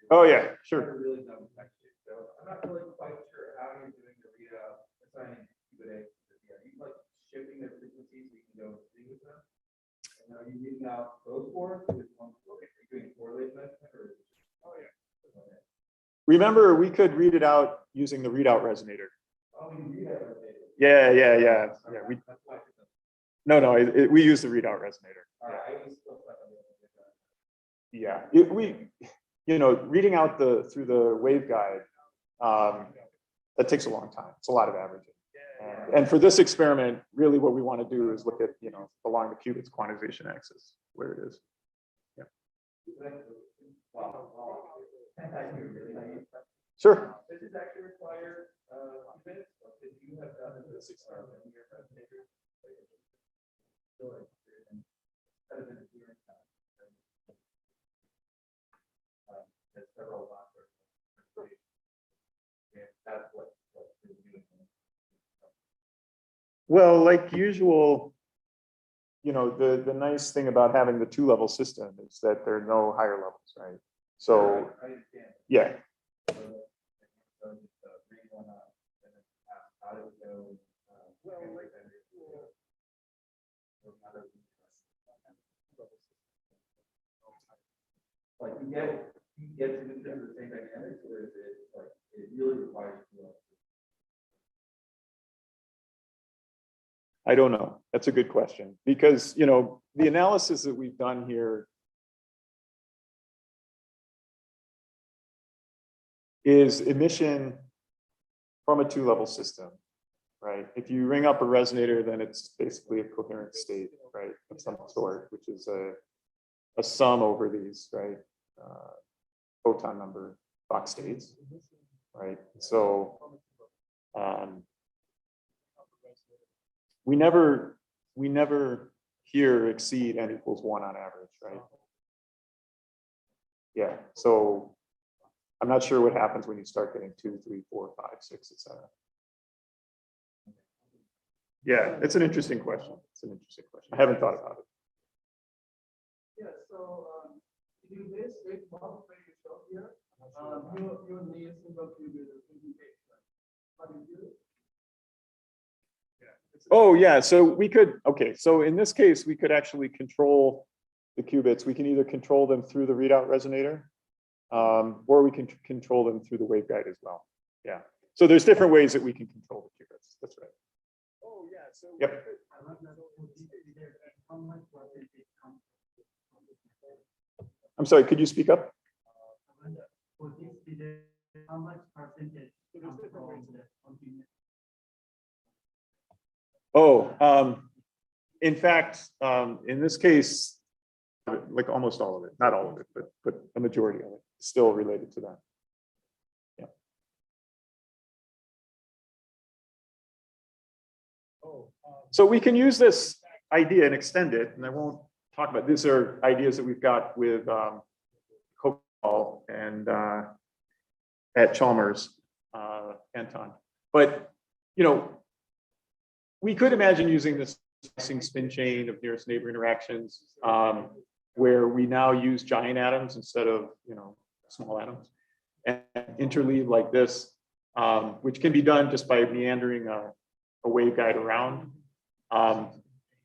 Oh yeah, sure. I'm not really quite sure how you're doing the readout, assigning qubit A to the B. Are you like shifting their frequencies so you can go see with them? And are you reading out both fours with one? Are you doing correlation measurement or? Oh yeah. Okay. Remember, we could read it out using the readout resonator. Oh, you read that resonator. Yeah. We, no, we use the readout resonator. All right, I was still stuck on the other. Yeah, you know, reading out through the waveguide, that takes a long time. It's a lot of averaging. And for this experiment, really what we want to do is look at, you know, along the qubits quantization axis, where it is. Yeah. Sure. Does this actually require qubits? If you have done this experiment in your resonator, kind of interference time. There's several lots of that's what you're doing. Well, like usual, you know, the nice thing about having the two-level system is that there are no higher levels, right? So, I understand. yeah, So just bring one up and then ask how does it go? Like you get to the same dynamics, or is it like it really requires two levels? I don't know. That's a good question because, you know, the analysis that we've done here is emission from a two-level system, right? If you ring up a resonator, then it's basically a coherent state, right, of some sort, which is a sum over these, right, photon number Fock states, right? So we never here exceed n equals 1 on average, right? Yeah, so I'm not sure what happens when you start getting 2, 3, 4, 5, 6, etc. Yeah, it's an interesting question. It's an interesting question. I haven't thought about it. Yeah, so in this rate model that you show here, you need single qubit communication. How do you do it? Oh, yeah. So we could, okay. So in this case, we could actually control the qubits. We can either control them through the readout resonator, or we can control them through the waveguide as well. Yeah. So there's different ways that we can control the qubits. That's right. Oh, yeah. So Yep. I'm sorry, could you speak up? For this delay, how much percentage comes from the continuous? Oh, in fact, in this case, like almost all of it, not all of it, but a majority of it is still related to that. Yeah. So we can use this idea and extend it, and I won't talk about, these are ideas that we've got with Copal and at Chalmers, Anton. But, you know, we could imagine using this spin chain of nearest neighbor interactions, where we now use giant atoms instead of, you know, small atoms, and interleave like this, which can be done just by meandering a waveguide around.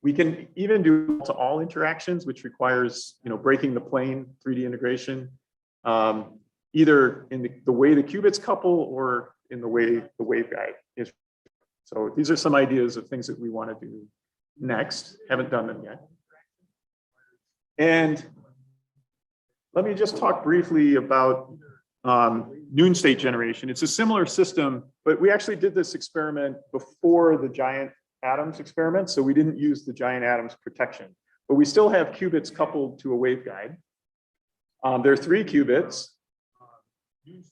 We can even do to all interactions, which requires, you know, breaking the plane 3D integration, either in the way the qubits couple or in the way the waveguide is. So these are some ideas of things that we want to do next. Haven't done them yet. And let me just talk briefly about noon state generation. It's a similar system, but we actually did this experiment before the giant atoms experiment. So we didn't use the giant atoms protection, but we still have qubits coupled to a waveguide. There are 3 qubits.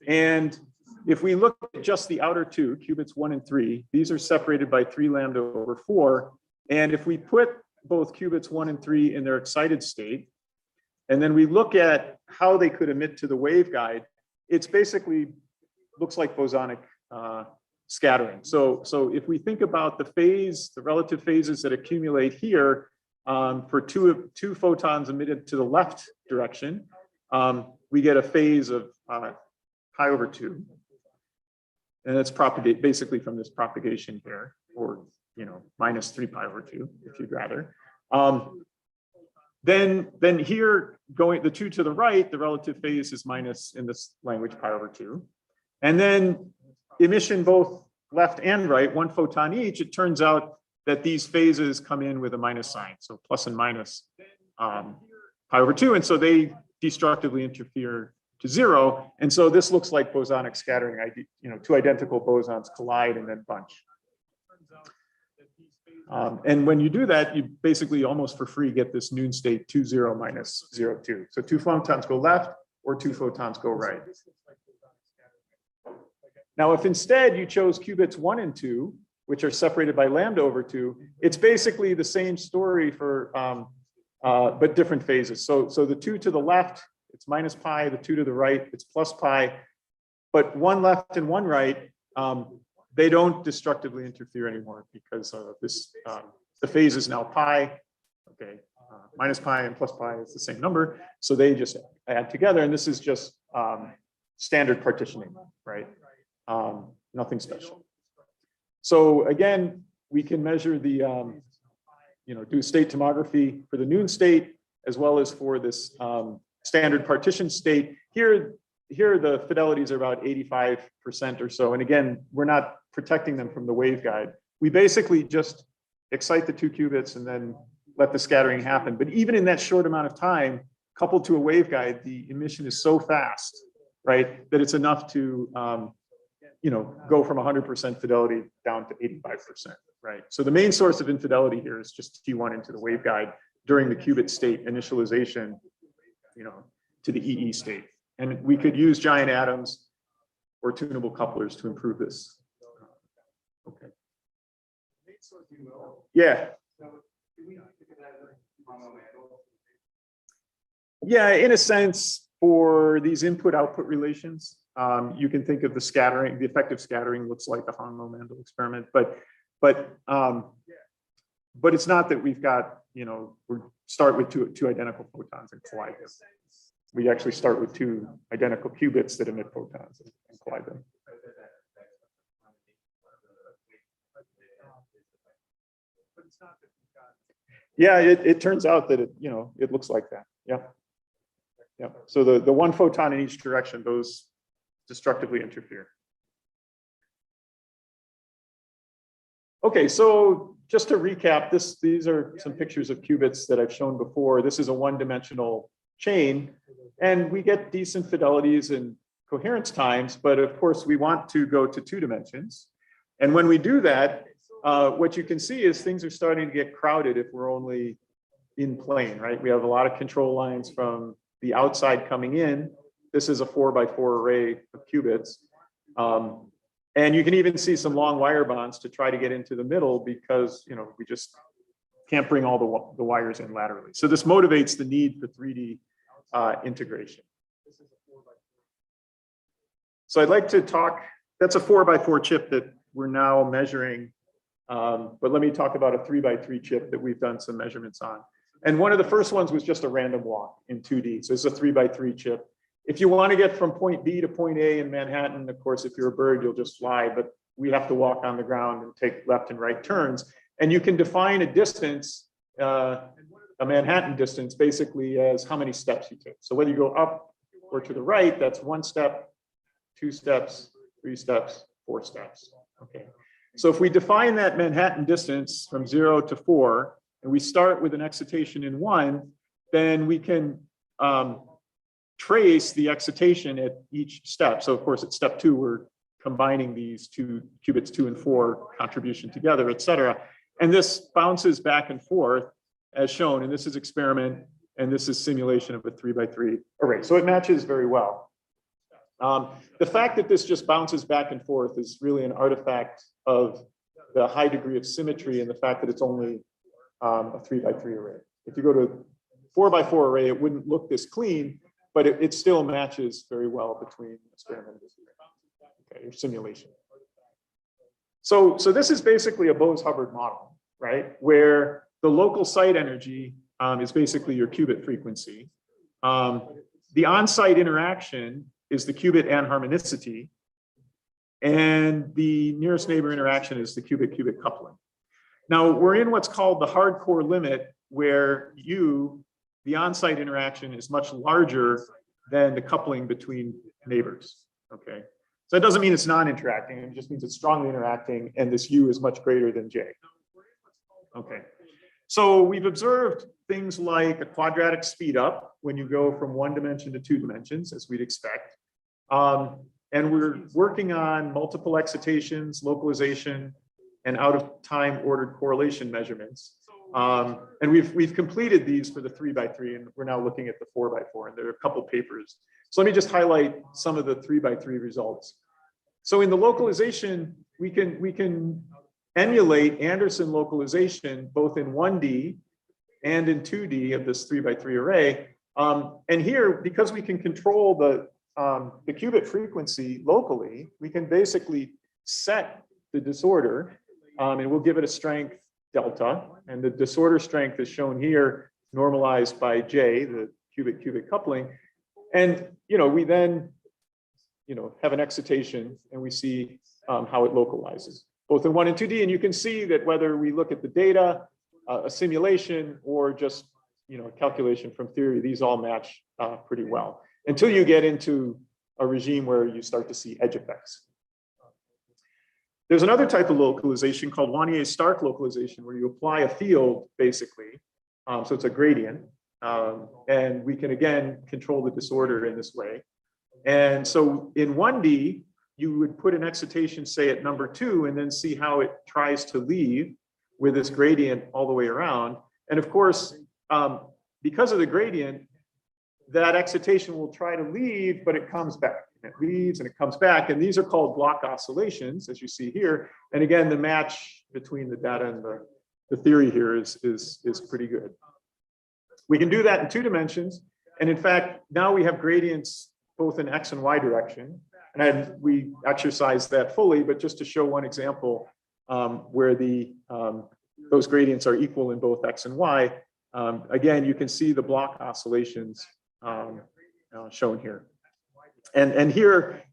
And if we look at just the outer 2, qubits 1 and 3, these are separated by 3 lambda over 4. And if we put both qubits 1 and 3 in their excited state, and then we look at how they could emit to the waveguide, it's basically looks like bosonic scattering. So if we think about the relative phases that accumulate here for two photons emitted to the left direction, we get a phase of pi over 2. And it's propagate basically from this propagation here, or, you know, minus 3 pi over 2, if you'd rather. Then here, going the 2 to the right, the relative phase is minus, in this language, pi over 2. And then emission both left and right, 1 photon each, it turns out that these phases come in with a minus sign, so plus and minus pi over 2. And so they destructively interfere to 0. And so this looks like bosonic scattering. You know, 2 identical bosons collide and then bunch. And when you do that, you basically almost for free get this noon state 2, 0 minus 0, 2. So 2 photons go left or 2 photons go right. Now, if instead you chose qubits 1 and 2, which are separated by lambda over 2, it's basically the same story for, but different phases. So the 2 to the left, it's minus pi, the 2 to the right, it's plus pi, but 1 left and 1 right, they don't destructively interfere anymore because this, the phase is now pi, okay, minus pi and plus pi is the same number, so they just add together, and this is just standard partitioning, right? Nothing special. So again, we can measure the, do state tomography for the noon state, as well as for this standard partition state. Here the fidelities are about 85% or so. And again, we're not protecting them from the waveguide. We basically just excite the 2 qubits and then let the scattering happen. But even in that short amount of time, coupled to a waveguide, the emission is so fast, right, that it's enough to go from 100% fidelity down to 85%, right? So the main source of infidelity here is just T1 into the waveguide during the qubit state initialization, to the EE state. And we could use giant atoms or tunable couplers to improve this. Okay. Yeah. Yeah, in a sense, for these input-output relations, you can think of the scattering, the effective scattering looks like a Hahn-Mandel experiment, but it's not that we've got, we start with two identical photons and collide them. We actually start with 2 identical qubits that emit photons and collide them. Yeah, it turns out that it looks like that. Yeah. Yeah. So the 1 photon in each direction, those destructively interfere. Okay, so just to recap, these are some pictures of qubits that I've shown before. This is a 1-dimensional chain, and we get decent fidelities and coherence times, but of course we want to go to 2 dimensions. And when we do that, what you can see is things are starting to get crowded if we're only in plane, right? We have a lot of control lines from the outside coming in. This is a 4x4 array of qubits. And you can even see some long wire bonds to try to get into the middle because, we just can't bring all the wires in laterally. So this motivates the need for 3D integration. So I'd like to talk, that's a 4x4 chip that we're now measuring. But let me talk about a 3x3 chip that we've done some measurements on. And one of the first ones was just a random walk in 2D. So it's a 3x3 chip. If you want to get from point B to point A in Manhattan, of course, if you're a bird, you'll just fly, but we have to walk on the ground and take left and right turns. And you can define a distance, a Manhattan distance, basically as how many steps you take. So whether you go up or to the right, that's 1 step, 2 steps, 3 steps, 4 steps. Okay. So if we define that Manhattan distance from 0 to 4, and we start with an excitation in 1, then we can trace the excitation at each step. So of course, at step 2, we're combining these 2 qubits 2 and 4 contribution together, et cetera. And this bounces back and forth as shown. And this is experiment, and this is simulation of a 3x3 array. So it matches very well. The fact that this just bounces back and forth is really an artifact of the high degree of symmetry and the fact that it's only a 3x3 array. If you go to 4x4 array, it wouldn't look this clean, but it still matches very well between experiment and your simulation. So this is basically a Bose-Hubbard model, right? Where the local site energy is basically your qubit frequency. The on-site interaction is the qubit anharmonicity, and the nearest neighbor interaction is the qubit-qubit coupling. Now we're in what's called the hardcore limit, where the on-site interaction is much larger than the coupling between neighbors, okay? So that doesn't mean it's non-interacting, it just means it's strongly interacting, and this U is much greater than J. Okay, so we've observed things like a quadratic speed up when you go from 1 dimension to 2 dimensions, as we'd expect. And we're working on multiple excitations, localization, and out-of-time ordered correlation measurements. And we've completed these for the 3x3, and we're now looking at the 4x4, and there are a couple papers. So let me just highlight some of the 3x3 results. So in the localization, we can emulate Anderson localization both in 1D and in 2D of this 3x3 array. And here, because we can control the qubit frequency locally, we can basically set the disorder, and we'll give it a strength delta. And the disorder strength is shown here, normalized by J, the qubit-qubit coupling. And we then have an excitation, and we see how it localizes, both in 1 and 2D. And you can see that whether we look at the data, a simulation, or just calculation from theory, these all match pretty well, until you get into a regime where you start to see edge effects. There's another type of localization called Wannier-Stark localization, where you apply a field, basically. So it's a gradient. And we can, again, control the disorder in this way. And so in 1D, you would put an excitation, say, at number 2, and then see how it tries to leave with this gradient all the way around. And of course, because of the gradient, that excitation will try to leave, but it comes back. It leaves and it comes back. And these are called block oscillations, as you see here. And again, the match between the data and the theory here is pretty good. We can do that in 2 dimensions. And in fact, now we have gradients both in X and Y direction. And we exercise that fully, but just to show one example where those gradients are equal in both X and Y. Again, you can see the block oscillations shown here. And here,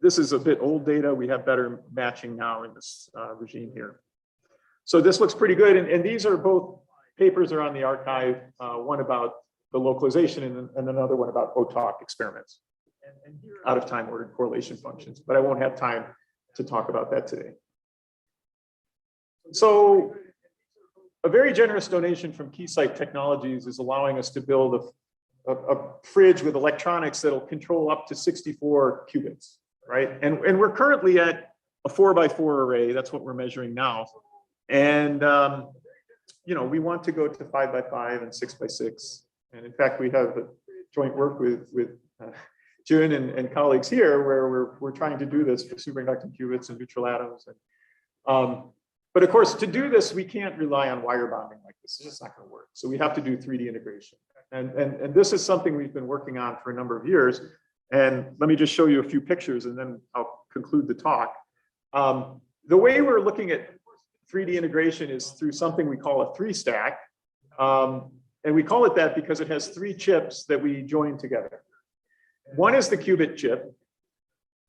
this is a bit old data. We have better matching now in this regime here. So this looks pretty good. And these are both papers are on the archive, one about the localization and another one about OTOC experiments, out of time ordered correlation functions. But I won't have time to talk about that today. So a very generous donation from Keysight Technologies is allowing us to build a fridge with electronics that'll control up to 64 qubits, right? And we're currently at a 4x4 array. That's what we're measuring now. And we want to go to 5x5 and 6x6. And in fact, we have a joint work with Jun and colleagues here, where we're trying to do this for superconducting qubits and neutral atoms. And but of course, to do this, we can't rely on wire bonding like this. It's just not going to work. So we have to do 3D integration. And this is something we've been working on for a number of years. And let me just show you a few pictures, and then I'll conclude the talk. The way we're looking at 3D integration is through something we call a 3-stack. And we call it that because it has 3 chips that we join together. One is the qubit chip.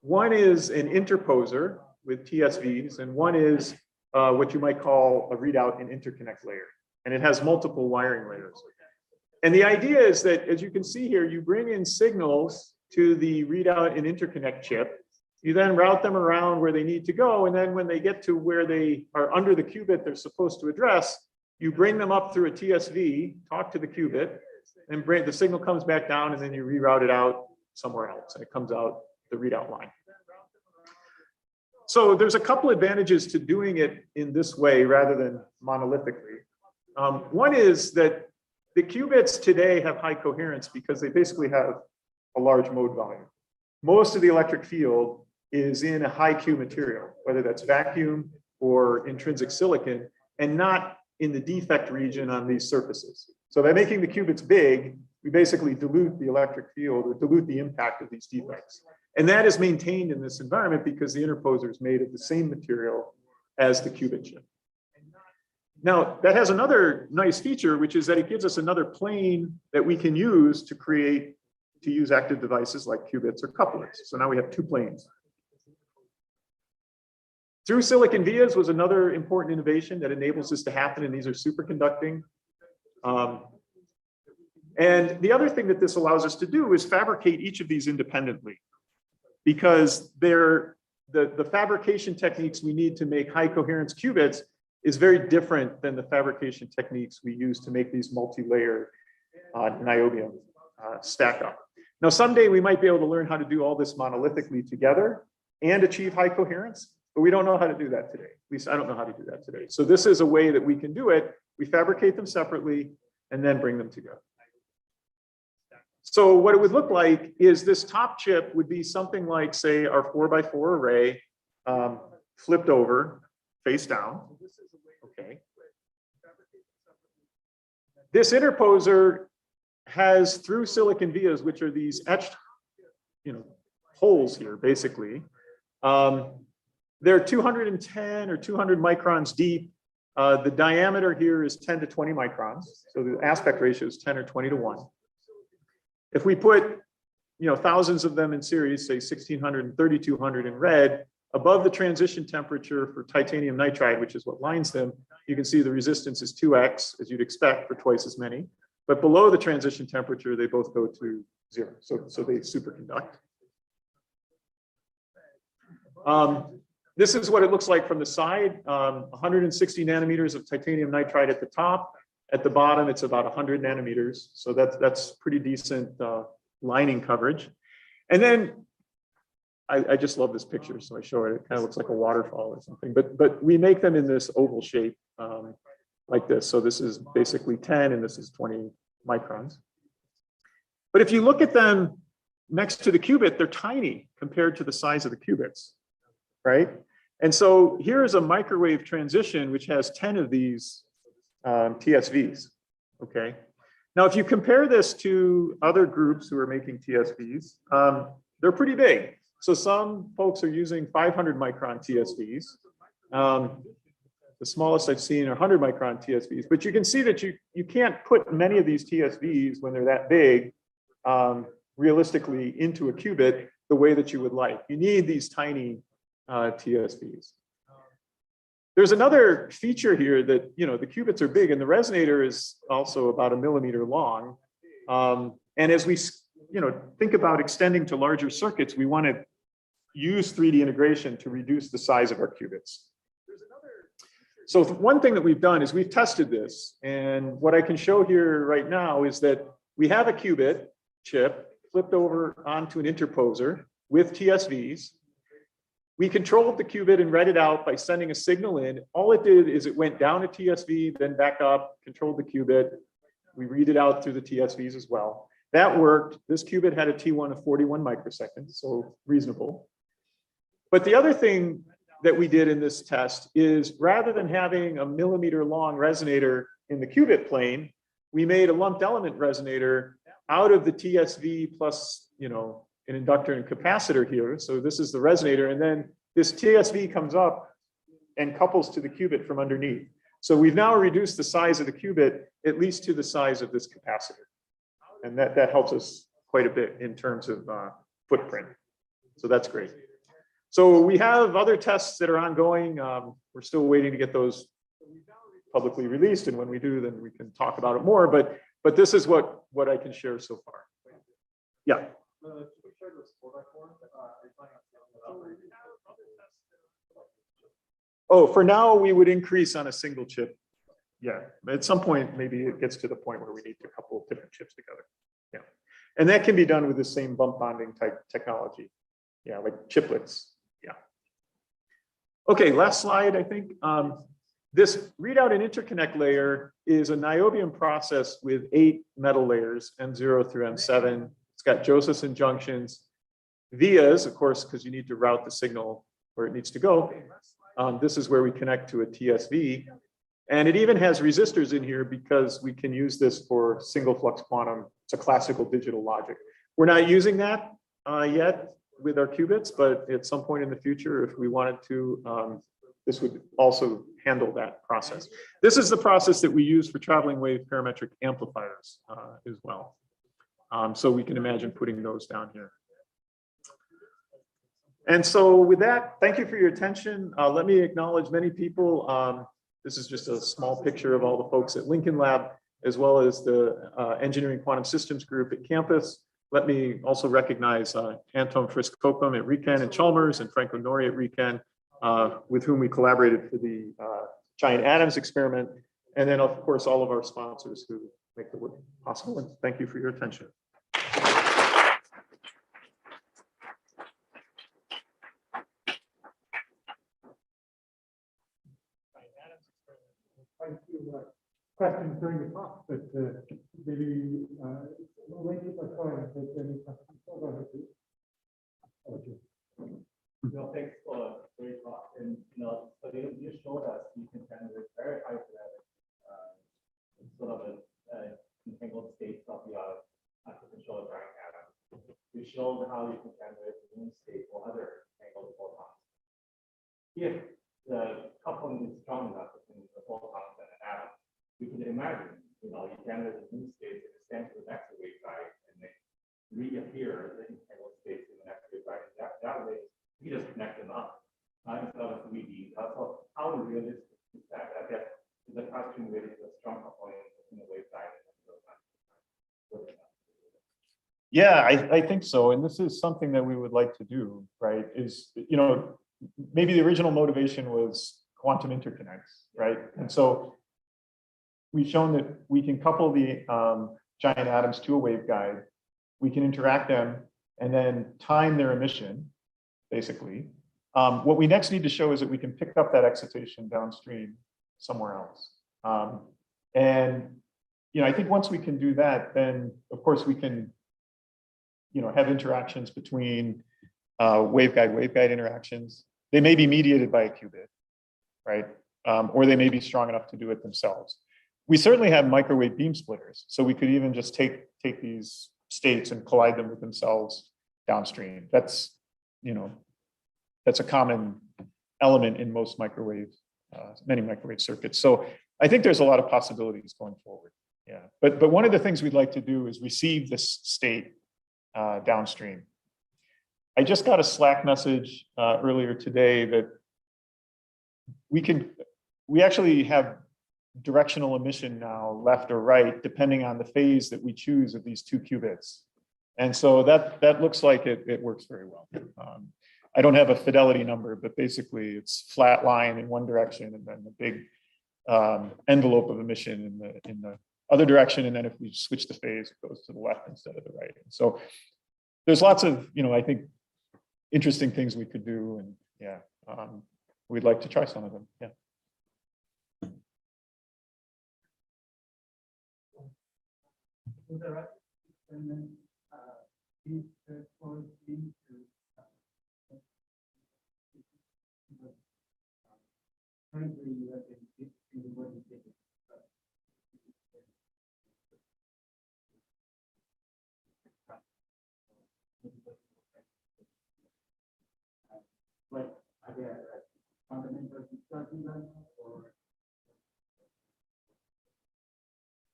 One is an interposer with TSVs, and one is what you might call a readout and interconnect layer. And it has multiple wiring layers. And the idea is that, as you can see here, you bring in signals to the readout and interconnect chip. You then route them around where they need to go. And then when they get to where they are under the qubit they're supposed to address, you bring them up through a TSV, talk to the qubit, and the signal comes back down, and then you reroute it out somewhere else, and it comes out the readout line. So there's a couple advantages to doing it in this way rather than monolithically. One is that the qubits today have high coherence because they basically have a large mode volume. Most of the electric field is in a high Q material, whether that's vacuum or intrinsic silicon, and not in the defect region on these surfaces. So by making the qubits big, we basically dilute the electric field or dilute the impact of these defects. And that is maintained in this environment because the interposer is made of the same material as the qubit chip. Now, that has another nice feature, which is that it gives us another plane that we can use to use active devices like qubits or couplings. So now we have 2 planes. Through silicon vias was another important innovation that enables this to happen, and these are superconducting. And the other thing that this allows us to do is fabricate each of these independently, because the fabrication techniques we need to make high coherence qubits is very different than the fabrication techniques we use to make these multi-layer niobium stack up. Now, someday we might be able to learn how to do all this monolithically together and achieve high coherence, but we don't know how to do that today. At least I don't know how to do that today. So this is a way that we can do it. We fabricate them separately and then bring them together. So what it would look like is this top chip would be something like, say, our 4x4 array flipped over, face down. Okay. This interposer has through silicon vias, which are these etched, holes here, basically. They're 210 or 200 microns deep. The diameter here is 10 to 20 microns. So the aspect ratio is 10 or 20 to 1. If we put, thousands of them in series, say 1600 and 3200 in red, above the transition temperature for titanium nitride, which is what lines them, you can see the resistance is 2x, as you'd expect for twice as many. But below the transition temperature, they both go to 0. So they superconduct. This is what it looks like from the side. 160 nanometers of titanium nitride at the top. At the bottom, it's about 100 nanometers. So that's pretty decent lining coverage. And then I just love this picture, so I show it. It kind of looks like a waterfall or something. But we make them in this oval shape like this. So this is basically 10 and this is 20 microns. But if you look at them next to the qubit, they're tiny compared to the size of the qubits, right? And so here is a microwave transition which has 10 of these TSVs, okay? Now, if you compare this to other groups who are making TSVs, they're pretty big. So some folks are using 500 micron TSVs. The smallest I've seen are 100 micron TSVs, but you can see that you can't put many of these TSVs when they're that big realistically into a qubit the way that you would like. You need these tiny TSVs. There's another feature here that, the qubits are big and the resonator is also about 1 millimeter long. And as we, think about extending to larger circuits, we want to use 3D integration to reduce the size of our qubits. So one thing that we've done is we've tested this. And what I can show here right now is that we have a qubit chip flipped over onto an interposer with TSVs. We controlled the qubit and read it out by sending a signal in. All it did is it went down a TSV, then back up, controlled the qubit. We read it out through the TSVs as well. That worked. This qubit had a T1 of 41 microseconds, so reasonable. But the other thing that we did in this test is rather than having a millimeter long resonator in the qubit plane, we made a lumped element resonator out of the TSV plus, an inductor and capacitor here. So this is the resonator. And then this TSV comes up and couples to the qubit from underneath. So we've now reduced the size of the qubit, at least to the size of this capacitor. And that helps us quite a bit in terms of footprint. So that's great. So we have other tests that are ongoing. We're still waiting to get those publicly released. And when we do, then we can talk about it more. But this is what I can share so far. Yeah. Oh, for now, we would increase on a single chip. Yeah, at some point, maybe it gets to the point where we need a couple of different chips together. Yeah, and that can be done with the same bump bonding type technology. Yeah, like chiplets. Yeah. Okay, last slide, I think. This readout and interconnect layer is a niobium process with 8 metal layers, M0 through M7. It's got Josephson junctions, vias, of course, because you need to route the signal where it needs to go. This is where we connect to a TSV. And it even has resistors in here because we can use this for single flux quantum. It's a classical digital logic. We're not using that yet with our qubits, but at some point in the future, if we wanted to, this would also handle that process. This is the process that we use for traveling wave parametric amplifiers as well. So we can imagine putting those down here. And so with that, thank you for your attention. Let me acknowledge many people. This is just a small picture of all the folks at Lincoln Lab, as well as the Engineering Quantum Systems group at campus. Let me also recognize Anton Frisk-Kokum at RIKEN and Chalmers and Franco Nori at RIKEN, with whom we collaborated for the giant atoms experiment. And then, of course, all of our sponsors who make the work possible. And thank you for your attention. Thank you. questions during the talk, but maybe wait till I try and take any questions. Go ahead, please. Okay. Thanks for a great talk. And so you showed us you can generate very high fidelity, sort of a entangled states of your artificial drawing atom. You showed how you can generate the moon state for other entangled photons. If the coupling is strong enough between the photons and an atom, you can imagine, you generate the moon states and extend to the next waveguide and then reappear the entangled states in the next waveguide. That way, you just connect them up instead of 3D. So how realistic is that? I guess the question really is a strong coupling in the waveguide. Yeah, I think so. And this is something that we would like to do, right? Is, maybe the original motivation was quantum interconnects, right? And so we've shown that we can couple the giant atoms to a waveguide. We can interact them and then time their emission, basically. What we next need to show is that we can pick up that excitation downstream somewhere else. And I think once we can do that, then of course we can have interactions between waveguide interactions. They may be mediated by a qubit, right? Or they may be strong enough to do it themselves. We certainly have microwave beam splitters, so we could even just take these states and collide them with themselves downstream. That's a common element in most many microwave circuits. So I think there's a lot of possibilities going forward. Yeah, but one of the things we'd like to do is receive this state downstream. I just got a Slack message earlier today that we actually have directional emission now, left or right, depending on the phase that we choose of these two qubits. And so that looks like it works very well. I don't have a fidelity number, but basically it's flat line in one direction and then the big envelope of emission in the other direction. And then if we switch the phase, it goes to the left instead of the right. And so there's lots of, I think, interesting things we could do. And yeah, we'd like to try some of them. Yeah.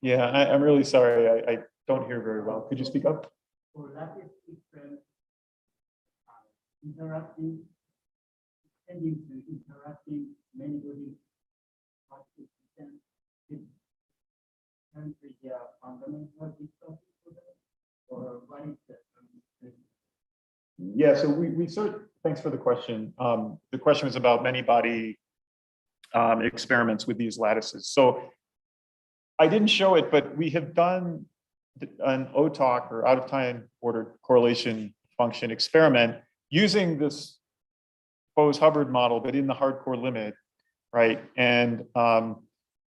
Yeah, I'm really sorry. I don't hear very well. Could you speak up? Interacting many body participants and the fundamental differences or what is the Yeah, so we thanks for the question. The question was about many body experiments with these lattices. So I didn't show it, but we have done an OTOC or out of time order correlation function experiment using this Bose-Hubbard model, but in the hardcore limit, right? And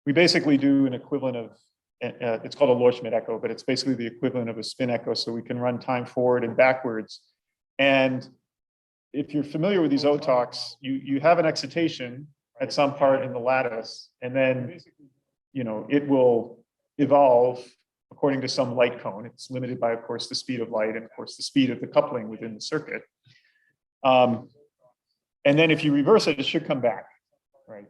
we basically do an equivalent of, it's called a Lohr-Schmidt echo, but it's basically the equivalent of a spin echo. So we can run time forward and backwards. And if you're familiar with these OTOCs, you have an excitation at some part in the lattice, and then it will evolve according to some light cone. It's limited by, of course, the speed of light and, of course, the speed of the coupling within the circuit. And then if you reverse it, it should come back, right?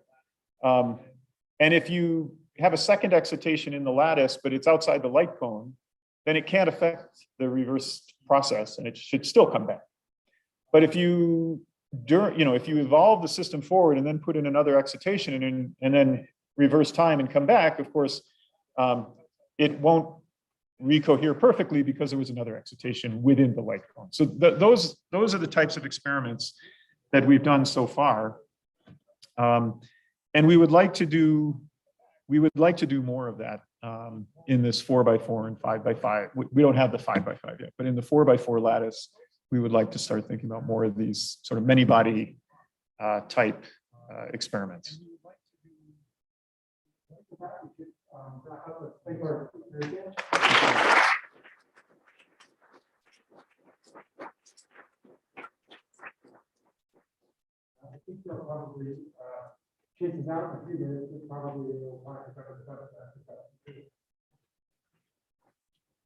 And if you have a second excitation in the lattice, but it's outside the light cone, then it can't affect the reverse process, and it should still come back. But if you evolve the system forward and then put in another excitation and then reverse time and come back, of course, it won't recohere perfectly because there was another excitation within the light cone. So those are the types of experiments that we've done so far, and we would like to do more of that in this 4x4 and 5x5. We don't have the 5x5 yet, but in the 4x4 lattice, we would like to start thinking about more of these sort of many body type experiments. Thank you. I think they'll probably chase us out in a few minutes. Probably will talk about